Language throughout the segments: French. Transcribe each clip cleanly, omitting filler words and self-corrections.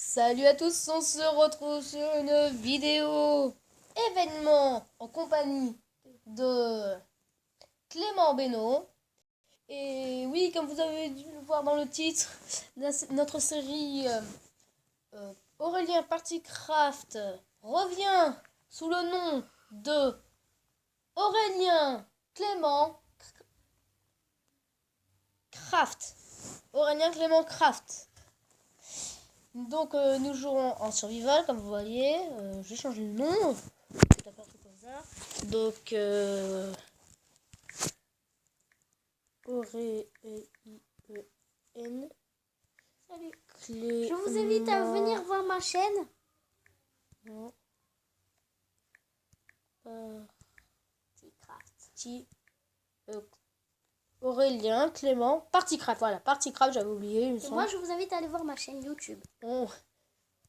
Salut à tous, on se retrouve sur une vidéo événement en compagnie de Clément Beno. Et oui, comme vous avez dû le voir dans le titre, notre série Aurélien Partycraft revient sous le nom de Aurélien Clément Craft. Aurélien Clément Craft. Donc nous jouerons en survival comme vous voyez. Je vais changer le nom. C'est un peu comme ça. Donc Aurélien. Je vous invite à venir voir ma chaîne. Non. Aurélien Clément Partycraft. Voilà, Partycraft, j'avais oublié. Moi, je vous invite à aller voir ma chaîne YouTube. Oh.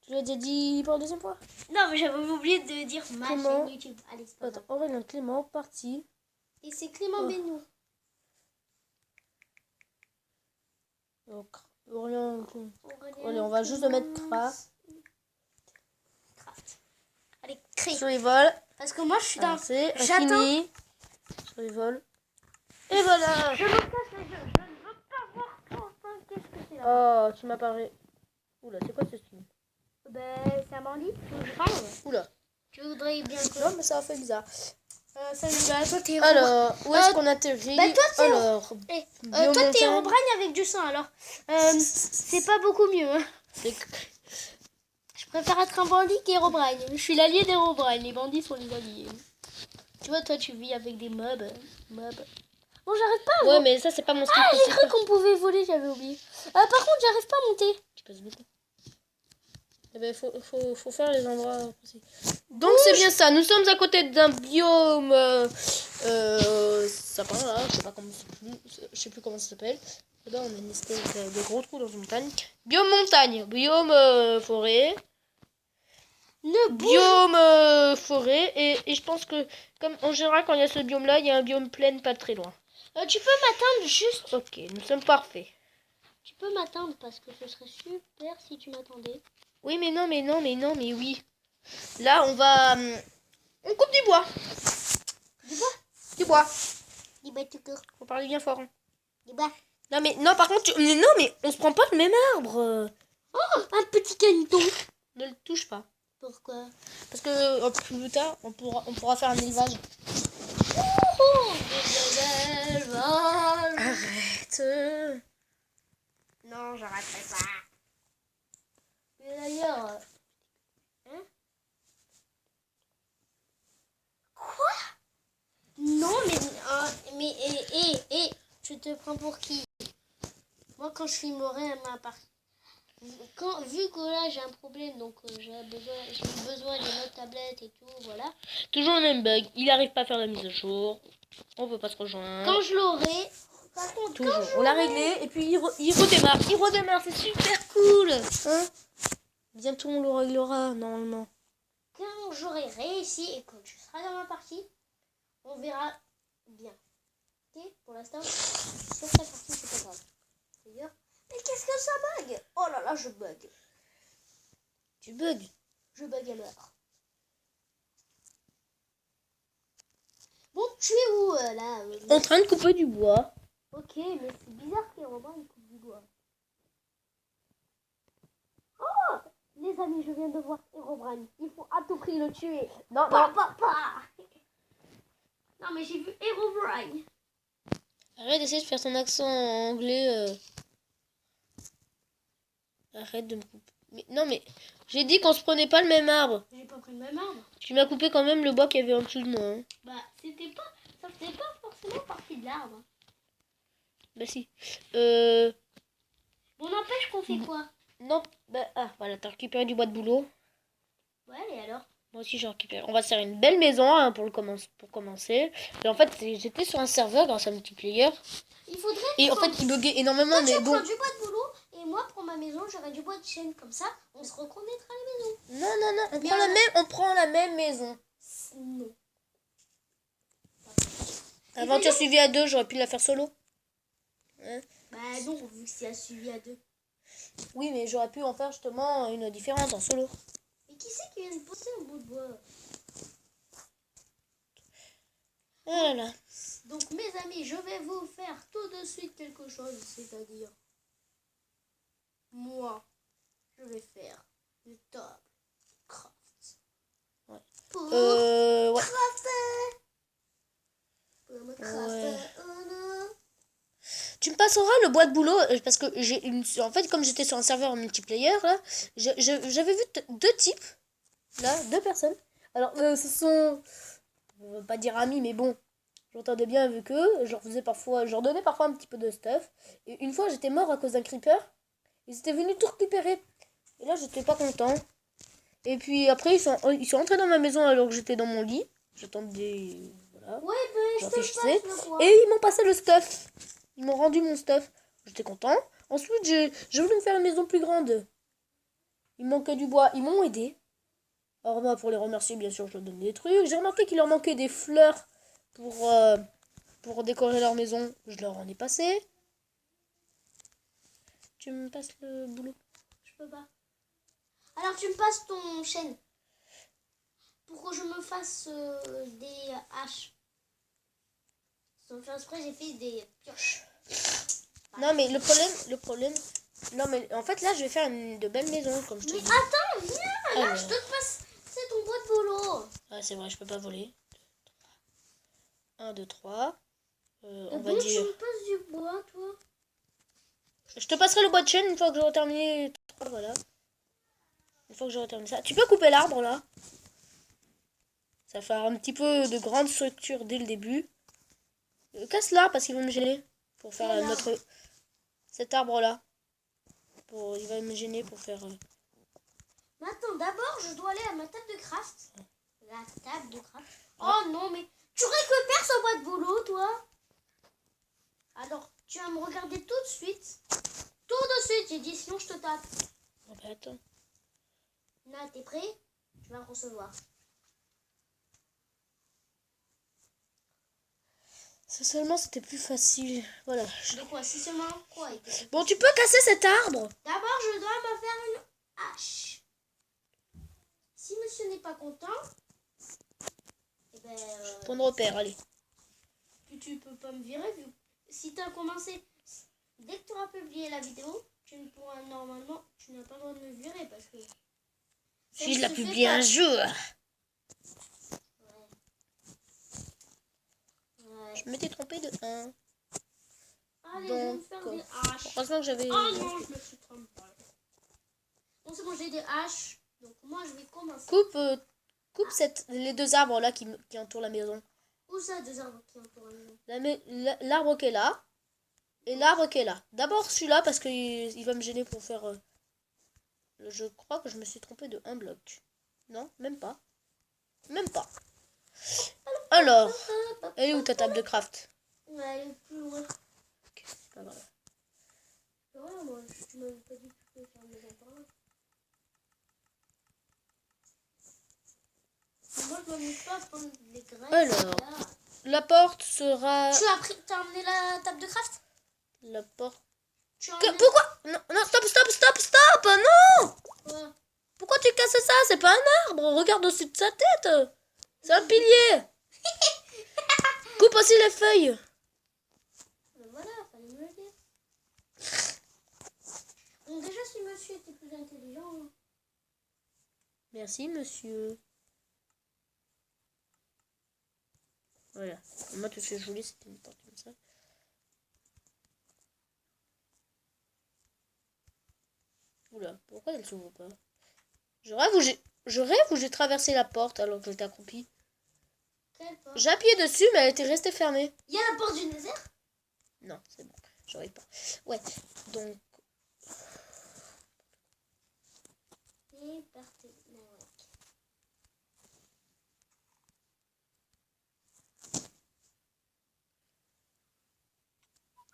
Tu l'as déjà dit pour la deuxième fois? Non, mais j'avais oublié de dire ma chaîne YouTube. Allez, c'est pas grave. Aurélien Clément Party. Et c'est Clément Beno. Donc, Aurélien. Allez, on va juste le mettre Craft. Allez, crée. Survival. Parce que moi, je suis dans... J'attends. Survival. Et voilà. Je me casse les yeux. Je ne veux pas voir Quentin. Qu'est-ce que c'est là? Oh, tu m'as parlé. Oula, c'est quoi ce film? Ben, c'est un bandit. Tu veux que je parle? Oula. Tu voudrais bien que... Non, mais ça a fait bizarre. Salut, bah, toi, t'es alors, où est-ce qu'on atterrit? Bah, toi, t'es alors, toi, t'es Herobrine avec du sang, alors. C'est pas beaucoup mieux. Hein. Je préfère être un bandit qu'Herobrine. Je suis l'allié d'Herobrine. Les bandits sont les alliés. Tu vois, toi, tu vis avec des mobs. Bon, j'arrive pas à ouais, mais ça, c'est pas mon style. Ah, j'ai cru qu'on pouvait voler, j'avais oublié. Par contre, j'arrive pas à monter. Tu passes beaucoup. Eh ben, faut faire les endroits précis. Donc, c'est bien ça. Nous sommes à côté d'un biome. Ça part là. Je sais plus comment ça s'appelle. Là, on a une espèce de gros trou dans une montagne. Biome montagne. Biome forêt. Biome forêt. Et je pense que, comme en général, quand il y a ce biome là, il y a un biome plein pas très loin. Tu peux m'atteindre juste. Ok, nous sommes parfaits. Tu peux m'atteindre parce que ce serait super si tu m'attendais. Oui, mais non, mais oui. Là, on va... on coupe du bois. Du bois? Du bois. Du bois tout court. Faut parler bien fort. Hein. Du bois. Non, mais non, par contre, mais on se prend pas le même arbre. Oh, un petit caneton. Ne le touche pas. Pourquoi? Parce que plus tard, on pourra faire un élevage. Arrête. Non, j'arrêterai pas. Mais d'ailleurs... Hein? Quoi? Non, mais tu te prends pour qui? Moi, quand je filmerai ma partie... Vu que là, j'ai un problème, donc j'ai besoin d'une autre tablette et tout, voilà. Toujours le même bug. Il arrive pas à faire la mise à jour. On peut pas se rejoindre. Quand je l'aurai... Par contre, toujours. On l'a réglé et puis il redémarre. Il redémarre, c'est super cool. Hein? Bientôt on le réglera normalement. Quand j'aurai réussi et que tu seras dans ma partie, on verra bien. Ok, pour l'instant, sur ta partie, c'est pas grave. D'ailleurs, mais qu'est-ce que ça bug? Oh là là, je bug. Tu bugs? Je bug à l'heure. Bon, tu es où là En train de couper du bois. Ok, mais c'est bizarre qu'Herobrine il coupe du bois. Oh, les amis, je viens de voir Herobrine. Il faut à tout prix le tuer. Non, Papa. Non, mais j'ai vu Herobrine. Arrête d'essayer de faire ton accent anglais. Arrête de me couper. Mais, non, mais j'ai dit qu'on se prenait pas le même arbre. J'ai pas pris le même arbre. Tu m'as coupé quand même le bois qu'il y avait en dessous de moi. Hein. Bah, ça faisait pas forcément partie de l'arbre. Bah si. Bon, n'empêche qu'on fait quoi? Non, bah voilà, t'as récupéré du bois de boulot. Ouais, et alors? Moi aussi j'ai récupéré. On va se faire une belle maison hein, pour commencer. Et en fait, j'étais sur un serveur grâce à multiplayer. Il faudrait. Et en fait, il buguait énormément. Toi, mais tu bon. prends du bois de boulot et moi pour ma maison, j'aurai du bois de chêne. Comme ça, on se reconnaîtra les maisons. Non, on prend la même maison. Non. Aventure suivie à deux, j'aurais pu la faire solo. Hein? Bah non, vu que c'est à suivi à deux. Oui, mais j'aurais pu en faire justement une différente en solo. Mais qui c'est qui vient de poser un bout de bois? Oh là là. Donc mes amis, je vais vous faire tout de suite quelque chose, c'est-à-dire moi, je vais faire une table craft. Ouais. Pour Ouais. crafter. Pour me crafter. Ouais. Oh non. Tu me passeras le bois de boulot parce que j'ai une. En fait, comme j'étais sur un serveur multiplayer, là, j'avais vu deux types, là, deux personnes. Alors, ce sont. On va pas dire amis, mais bon. J'entendais bien avec eux, je leur donnais parfois un petit peu de stuff. Et une fois, j'étais mort à cause d'un creeper. Ils étaient venus tout récupérer. Et là, j'étais pas content. Et puis après, ils sont entrés dans ma maison alors que j'étais dans mon lit. J'attendais. Voilà. Ouais, ben je te Réfléchissais. passe le bois. Et ils m'ont passé le stuff. Ils m'ont rendu mon stuff. J'étais content. Ensuite, j'ai voulu me faire une maison plus grande. Il me manquait du bois. Ils m'ont aidé. Alors moi, pour les remercier, bien sûr, je leur donne des trucs. J'ai remarqué qu'il leur manquait des fleurs pour décorer leur maison. Je leur en ai passé. Tu me passes le boulot? Je peux pas. Alors tu me passes ton chêne. Pour que je me fasse des haches. Sans faire exprès, j'ai fait des pioches. Non, mais le problème... Non, mais en fait, là, je vais faire de belles maisons, comme je te Mais dis. attends, viens, là, Alors. je te passe. C'est ton bois de boulot. Ah, c'est vrai, je peux pas voler. 1, 2, 3. On Et va bon, dire... tu me passes du bois, toi. Je te passerai le bois de chêne une fois que j'aurai terminé. Voilà. Une fois que j'aurai terminé ça. Tu peux couper l'arbre, là. Ça va faire un petit peu de grande structure dès le début. Casse-la, parce qu'il va me gêner. Pour faire Quel notre... Cet arbre-là. Il va me gêner pour faire... Mais attends, d'abord, je dois aller à ma table de craft. La table de craft. Oh non, mais tu récupères ce bois de boulot, toi. Alors, tu vas me regarder tout de suite. Tout de suite, j'ai dit, sinon je te tape. Oh, bah, attends. Là, t'es prêt? Tu vas le recevoir. Si seulement c'était plus facile. Voilà. De quoi? Si seulement quoi? Bon, tu peux casser cet arbre. D'abord, je dois me faire une hache. Si monsieur n'est pas content, eh ben, Point de repère, allez. tu peux pas me virer. Si tu as commencé, dès que tu auras publié la vidéo, tu ne pourras normalement, tu n'as pas le droit de me virer parce que... Si je la publie un jour. Ouais. Je m'étais trompée de 1. Allez, je vais me faire des haches. Heureusement que j'avais... Oh non, je me suis trompée. Bon, c'est bon, j'ai des haches. Donc moi, je vais commencer. Coupe les deux arbres là qui entourent la maison. Où ça, deux arbres qui entourent la maison? L'arbre qui est là. Et l'arbre qui est là. D'abord celui-là parce qu'il va me gêner pour faire... je crois que je me suis trompée de 1 bloc. Non, même pas. Même pas. Alors, elle est où ta table de craft? Ouais, elle est plus loin. Ok, c'est pas grave. Voilà, moi, tu m'avais pas dit que tu pouvais faire mes appareils. Moi, je m'amuse pas à prendre les graines. Alors, Là. la porte sera... T'as emmené la table de craft? La porte... Tu as emmené... Pourquoi? Non, non, stop, non! Quoi? Pourquoi tu casses ça? C'est pas un arbre, regarde au-dessus de sa tête. C'est un pilier. Coupe aussi les feuilles. Voilà, fallait me le dire. Bon, déjà, si monsieur était plus intelligent... Merci, monsieur. Voilà. Moi, tout ce que je voulais, c'était une porte comme ça. Oula, pourquoi elle s'ouvre pas? Je rêve où j'ai traversé la porte alors que j'étais accroupi. Quelle porte? J'ai appuyé dessus, mais elle était restée fermée. Il y a la porte du désert? Non, c'est bon. J'aurais pas. Ouais, donc... Et partez. Ouais.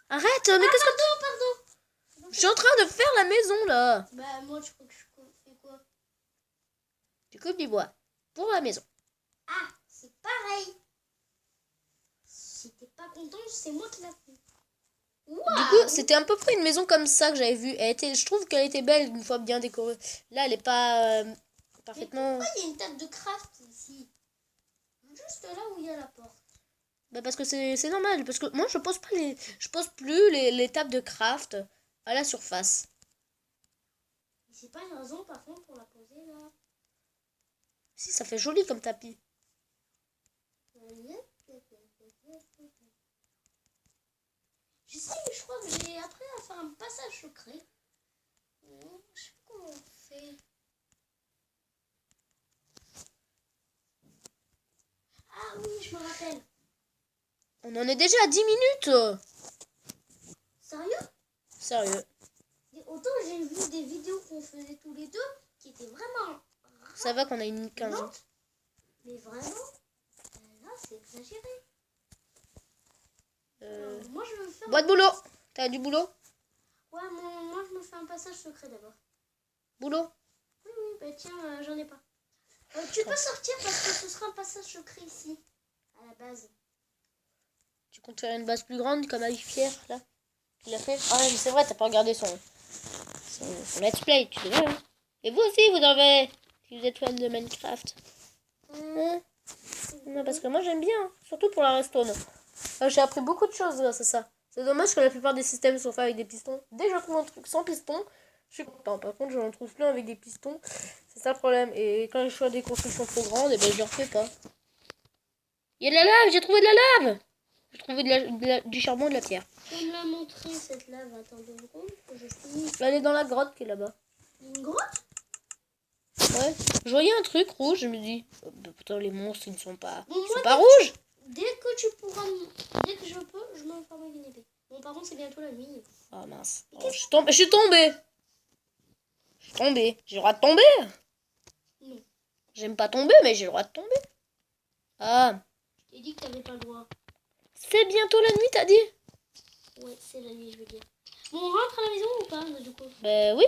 Arrête, mais qu'est-ce que... Pardon. Je suis en train de faire la maison, là. Bah, moi, tu crois que je fais quoi? Tu coupes du bois pour la maison. Ah, c'est pareil. Si t'es pas content, c'est moi qui l'a fait. Du coup, c'était à peu près une maison comme ça que j'avais vue. Je trouve qu'elle était belle une fois bien décorée. Là, elle est pas parfaitement... Pourquoi il y a une table de craft ici? Juste là où il y a la porte. Bah parce que c'est normal. Parce que moi, je pose plus les tables de craft à la surface. C'est pas une raison par contre pour la poser là. Si, ça fait joli comme tapis. Je sais, je crois que j'ai appris à faire un passage secret. Je sais pas comment on fait. Ah oui, je me rappelle. On en est déjà à 10 minutes. Sérieux? Sérieux. Autant j'ai vu des vidéos qu'on faisait tous les deux qui étaient vraiment Ça va qu'on a une 15 ans. lentes. Mais vraiment, là c'est exagéré. Moi je veux faire... Boîte boulot. T'as du boulot? Ouais, moi je me fais un passage secret d'abord. Boulot. Oui, bah tiens, j'en ai pas. Tu peux sortir parce que ce sera un passage secret ici, à la base. Tu comptes faire une base plus grande comme avec Pierre, là? Il a fait? Ah, mais c'est vrai, t'as pas regardé son let's play, tu devrais. Hein. Et vous aussi, vous devez, si vous êtes fan de Minecraft. Hein? Non, parce que moi, j'aime bien, hein. Surtout pour la redstone. J'ai appris beaucoup de choses grâce à ça. C'est dommage que la plupart des systèmes sont faits avec des pistons. Dès que je trouve un truc sans piston, je suis content. Par contre, j'en trouve plein avec des pistons. C'est ça le problème. Et quand je fais des constructions trop grandes, et ben, je ne refais pas. Il y a de la lave, j'ai trouvé de la lave. J'ai trouvé du charbon et de la pierre. Tu peux me la montrer cette lave? Attends 2 secondes que je finis. Elle est dans la grotte qui est là-bas. Une grotte? Ouais. Je voyais un truc rouge, je me dis. Oh, bah, putain, les monstres, ils ne sont pas. Bon, Ils moi, sont pas rouges. Dès que tu pourras, dès que je peux, je me forme avec une épée. Bon, par contre, c'est bientôt la nuit. Oh mince. Oh, je suis tombée. Je suis tombée. J'ai le droit de tomber. Non. J'aime pas tomber, mais j'ai le droit de tomber. Ah. Je t'ai dit que t'avais pas le droit. C'est bientôt la nuit, t'as dit? Ouais, c'est la nuit, je veux dire. Bon, on rentre à la maison ou pas, du coup? Ben oui,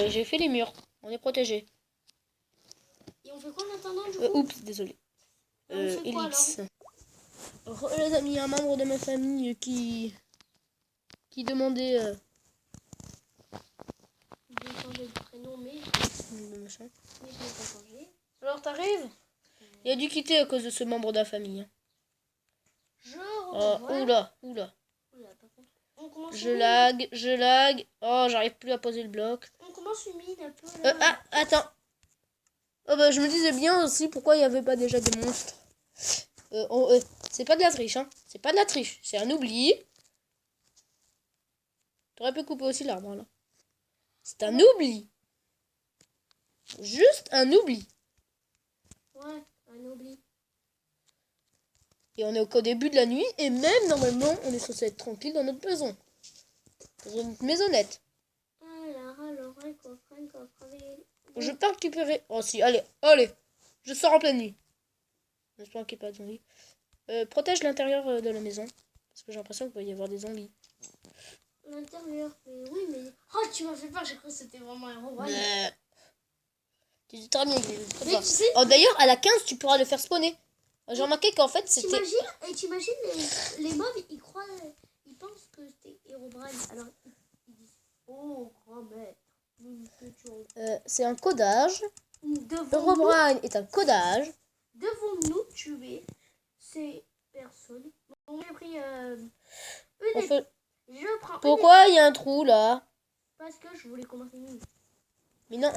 j'ai fait les murs. On est protégé. Et on fait quoi en attendant, du coup? Oups, désolé. On fait quoi, Elix. Les amis, un membre de ma famille qui demandait J'ai changé de prénom, mais machin. je l'ai pas changé. Alors t'arrives? Il a dû quitter à cause de ce membre de la famille. Je Oh, revois. oula. Oula, par contre. On commence Je lag. Oh, j'arrive plus à poser le bloc. On commence humide un peu là. Attends. Oh bah je me disais bien aussi pourquoi il n'y avait pas déjà des monstres. C'est pas de la triche, hein. C'est pas de la triche. C'est un oubli. T'aurais pu couper aussi l'arbre, là. C'est un oubli. Juste un oubli. Ouais, un oubli. Et on est qu'au début de la nuit. Et même, normalement, on est censé être tranquille dans notre maison. Dans notre maisonnette. Alors, un coffre. Je vais pas récupérer... Oh si, allez. Je sors en pleine nuit. J'espère qu'il n'y a pas de zombies. Protège l'intérieur de la maison. Parce que j'ai l'impression qu'il peut y avoir des zombies. L'intérieur, mais oui, mais... Oh, tu m'as fait peur, j'ai cru que c'était vraiment un robot. Tu dis très bien. Mais tu sais... Oh, d'ailleurs, à la 15, tu pourras le faire spawner. J'ai remarqué qu'en fait, c'était... T'imagines les mobs, ils pensent que c'était Herobrine. Alors, ils disent, oh, grand maître, c'est un codage. devons-nous Herobrine est un codage. tuer ces personnes? Bon, j'ai pris Je prends Pourquoi il y a un trou, là? parce que je voulais commencer une mine. Mais non,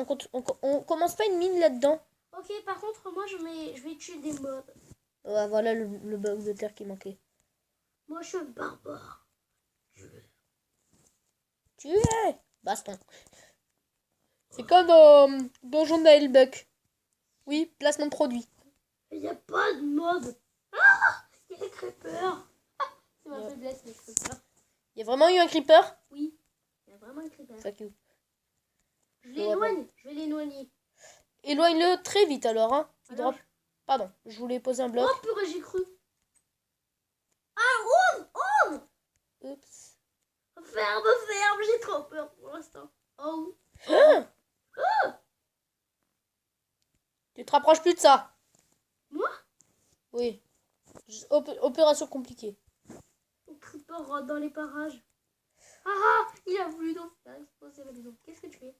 on commence pas une mine là-dedans. Ok, par contre, moi, je vais tuer des mobs. Ouais, voilà le bloc de terre qui manquait. Moi, je suis un barbare. Tu es baston. C'est comme dans Donjon de Hellbuck. Oui, placement de produit. Il n'y a pas de mobs. Ah, il y a des creepers. C'est ma faiblesse, les creepers. Il y a vraiment eu un creeper? Oui, il y a vraiment un creeper. Fuck you. Je l'éloigne, je vais l'éloigner. Éloigne-le très vite alors, hein. Alors, Pardon, je voulais poser un bloc. oh purée, j'ai cru. Ah, ouvre. Oups. Ferme, j'ai trop peur pour l'instant. Oh. Tu te rapproches plus de ça. Moi? Oui. Opération compliquée. Le creeper rentre dans les parages. Ah, il a voulu donc faire exploser la maison. Qu'est-ce que tu fais?